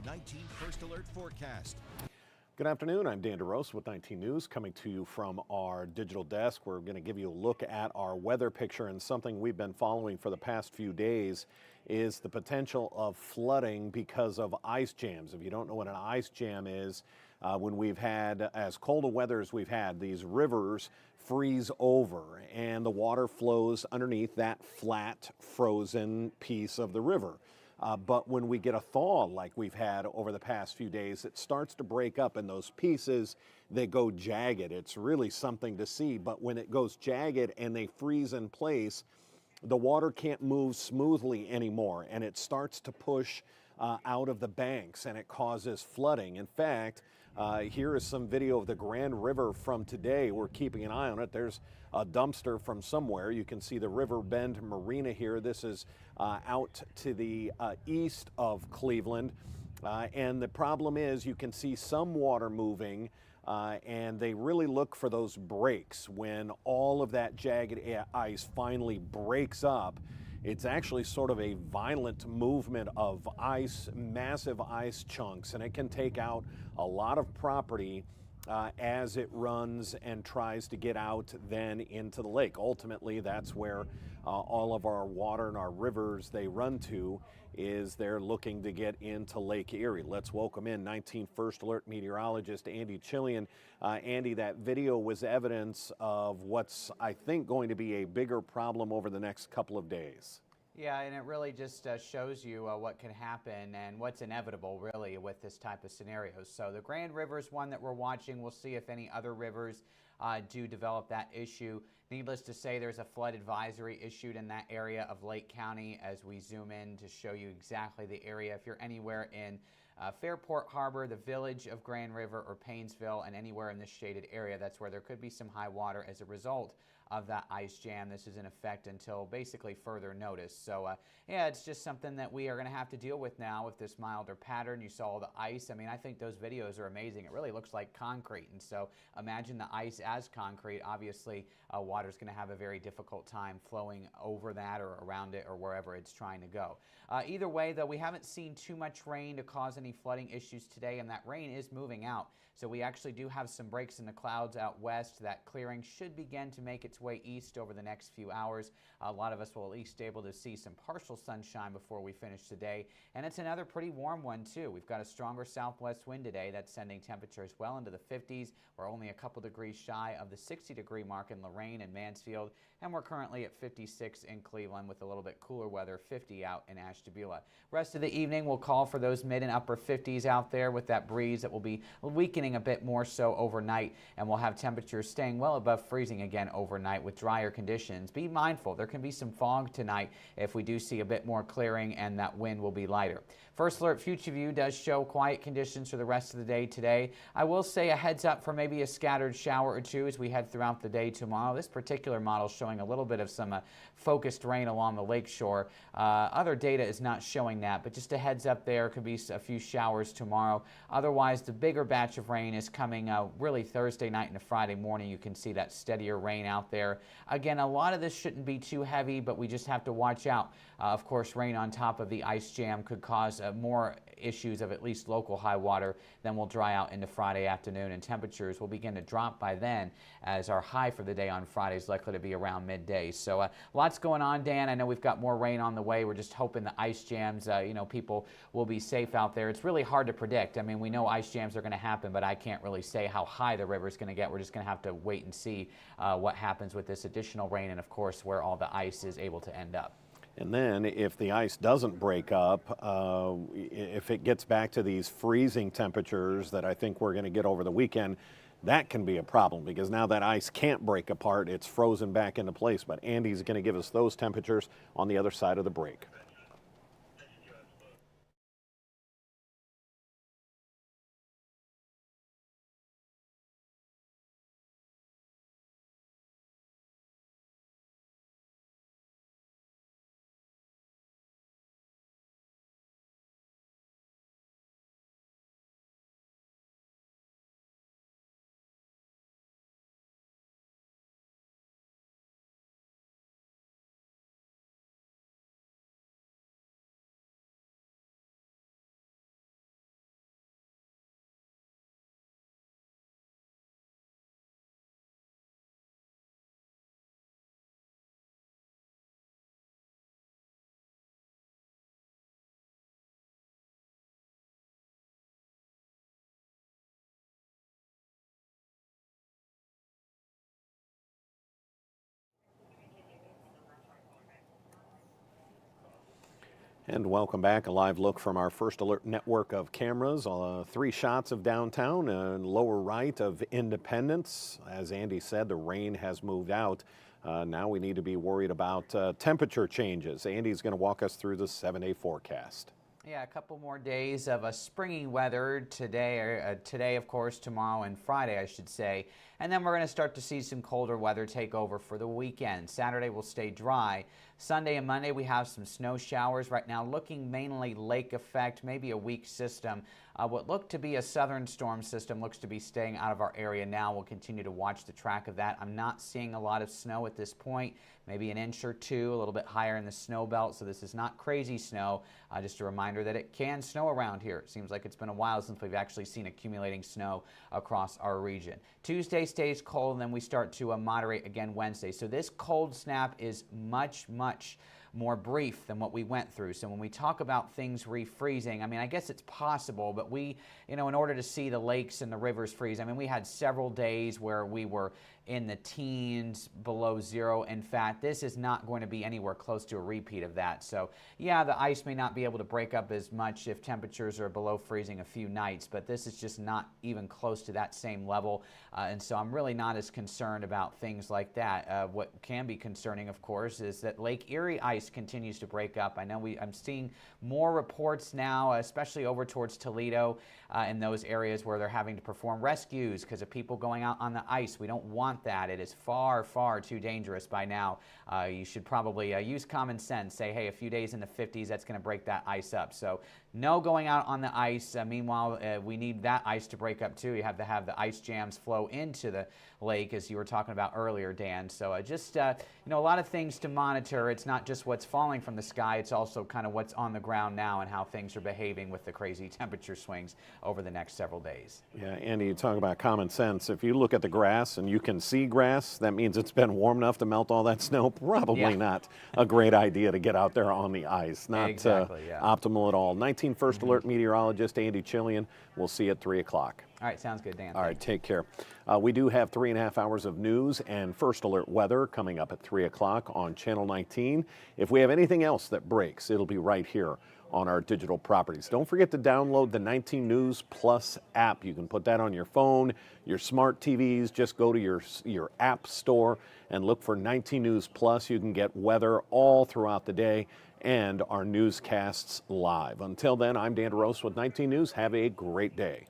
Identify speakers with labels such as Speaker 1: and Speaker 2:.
Speaker 1: 19 First Alert forecast.
Speaker 2: Good afternoon, I'm Dan DeRose with 19 News, coming to you from our digital desk. We're going to give you a look at our weather picture, and something we've been following for the past few days is the potential of flooding because of ice jams. If you don't know what an ice jam is, when we've had as cold a weather as we've had, these rivers freeze over and the water flows underneath that flat, frozen piece of the river. But when we get a thaw like we've had over the past few days, it starts to break up and those pieces, they go jagged. It's really something to see. But when it goes jagged and they freeze in place, the water can't move smoothly anymore, and it starts to push out of the banks, and it causes flooding. In fact, here is some video of the Grand River from today. We're keeping an eye on it. There's a dumpster from somewhere. You can see the River Bend Marina here. This is out to the east of Cleveland. And the problem is you can see some water moving, and they really look for those breaks when all of that jagged ice finally breaks up. It's actually sort of a violent movement of ice, massive ice chunks, and it can take out a lot of property as it runs and tries to get out then into the lake. Ultimately, that's where all of our water and our rivers they run to, is they're looking to get into Lake Erie. Let's welcome in 19 First Alert meteorologist Andy Chilian. Andy, that video was evidence of what's, I think, going to be a bigger problem over the next couple of days.
Speaker 3: Yeah, and it really just shows you what can happen and what's inevitable, really, with this type of scenarios. So the Grand River is one that we're watching. We'll see if any other rivers do develop that issue. Needless to say, there's a flood advisory issued in that area of Lake County as we zoom in to show you exactly the area. If you're anywhere in Fairport Harbor, the village of Grand River, or Paynesville, and anywhere in this shaded area, that's where there could be some high water as a result of that ice jam. This is in effect until basically further notice. So yeah, it's just something that we are going to have to deal with now with this milder pattern. You saw the ice. I mean, I think those videos are amazing. It really looks like concrete, and so imagine the ice as concrete. Obviously, water is going to have a very difficult time flowing over that or around it or wherever it's trying to go. Either way, though, we haven't seen too much rain to cause any flooding issues today, and that rain is moving out. So we actually do have some breaks in the clouds out west. That clearing should begin to make its way east over the next few hours. A lot of us will at least be able to see some partial sunshine before we finish today. And it's another pretty warm one, too. We've got a stronger southwest wind today that's sending temperatures well into the 50s. We're only a couple degrees shy of the 60-degree mark in Lorain and Mansfield. And we're currently at 56 in Cleveland with a little bit cooler weather, 50 out in Ashtabula. Rest of the evening will call for those mid and upper 50s out there with that breeze that will be weakening a bit more so overnight, and we'll have temperatures staying well above freezing again overnight with drier conditions. Be mindful, there can be some fog tonight if we do see a bit more clearing, and that wind will be lighter. First Alert Future View does show quiet conditions for the rest of the day today. I will say a heads up for maybe a scattered shower or two as we head throughout the day tomorrow. This particular model is showing a little bit of some focused rain along the lake shore. Other data is not showing that, but just a heads up there, could be a few showers tomorrow. Otherwise, the bigger batch of rain is coming really Thursday night and Friday morning. You can see that steadier rain out there. Again, a lot of this shouldn't be too heavy, but we just have to watch out. Of course, rain on top of the ice jam could cause more issues of at least local high water. Then will dry out into Friday afternoon, and temperatures will begin to drop by then, as our high for the day on Friday is likely to be around midday. So lots going on, Dan. I know we've got more rain on the way. We're just hoping the ice jams, people will be safe out there. It's really hard to predict. I mean, we know ice jams are going to happen, but I can't really say how high the river is going to get. We're just going to have to wait and see what happens with this additional rain, and of course where all the ice is able to end up.
Speaker 2: And then if the ice doesn't break up, if it gets back to these freezing temperatures that I think we're going to get over the weekend, that can be a problem, because now that ice can't break apart, it's frozen back into place. But Andy's going to give us those temperatures on the other side of the break. And welcome back. A live look from our First Alert network of cameras. 3 shots of downtown and lower right of Independence. As Andy said, the rain has moved out. Now we need to be worried about temperature changes. Andy's going to walk us through the 7-day forecast.
Speaker 3: Yeah, a couple more days of a springy weather today, of course, tomorrow and Friday, I should say. And then we're going to start to see some colder weather take over for the weekend. Saturday will stay dry. Sunday and Monday we have some snow showers. Right now looking mainly lake effect, maybe a weak system. What looked to be a southern storm system looks to be staying out of our area now. We'll continue to watch the track of that. I'm not seeing a lot of snow at this point, maybe an inch or two, a little bit higher in the snow belt, so this is not crazy snow. Just a reminder that it can snow around here. It seems like it's been a while since we've actually seen accumulating snow across our region. Tuesday stays cold, and then we start to moderate again Wednesday. So this cold snap is much more brief than what we went through. So when we talk about things refreezing, I mean, I guess it's possible, but we, in order to see the lakes and the rivers freeze, I mean, we had several days where we were in the teens, below zero. In fact, this is not going to be anywhere close to a repeat of that. So yeah, the ice may not be able to break up as much if temperatures are below freezing a few nights, but this is just not even close to that same level. And so I'm really not as concerned about things like that. What can be concerning, of course, is that Lake Erie ice continues to break up. I know I'm seeing more reports now, especially over towards Toledo, in those areas where they're having to perform rescues because of people going out on the ice. We don't want that. It is far too dangerous by now. You should probably use common sense. Say, hey, a few days in the 50s, that's going to break that ice up. So no going out on the ice. Meanwhile, we need that ice to break up too. You have to have the ice jams flow into the lake, as you were talking about earlier, Dan. So just a lot of things to monitor. It's not just what's falling from the sky. It's also kind of what's on the ground now and how things are behaving with the crazy temperature swings over the next several days.
Speaker 2: Yeah, Andy, you talk about common sense. If you look at the grass and you can see grass, that means it's been warm enough to melt all that snow. Probably not a great idea to get out there on the ice. Not
Speaker 3: exactly,
Speaker 2: optimal at all. 19 First Alert meteorologist Andy Chilian. We'll see you at 3 o'clock.
Speaker 3: All right, sounds good, Dan.
Speaker 2: All right, take care. We do have 3.5 hours of news and First Alert weather coming up at 3 o'clock on Channel 19. If we have anything else that breaks, it'll be right here on our digital properties. Don't forget to download the 19 News Plus app. You can put that on your phone, your smart TVs. Just go to your app store and look for 19 News Plus. You can get weather all throughout the day and our newscasts live. Until then, I'm Dan DeRose with 19 News. Have a great day.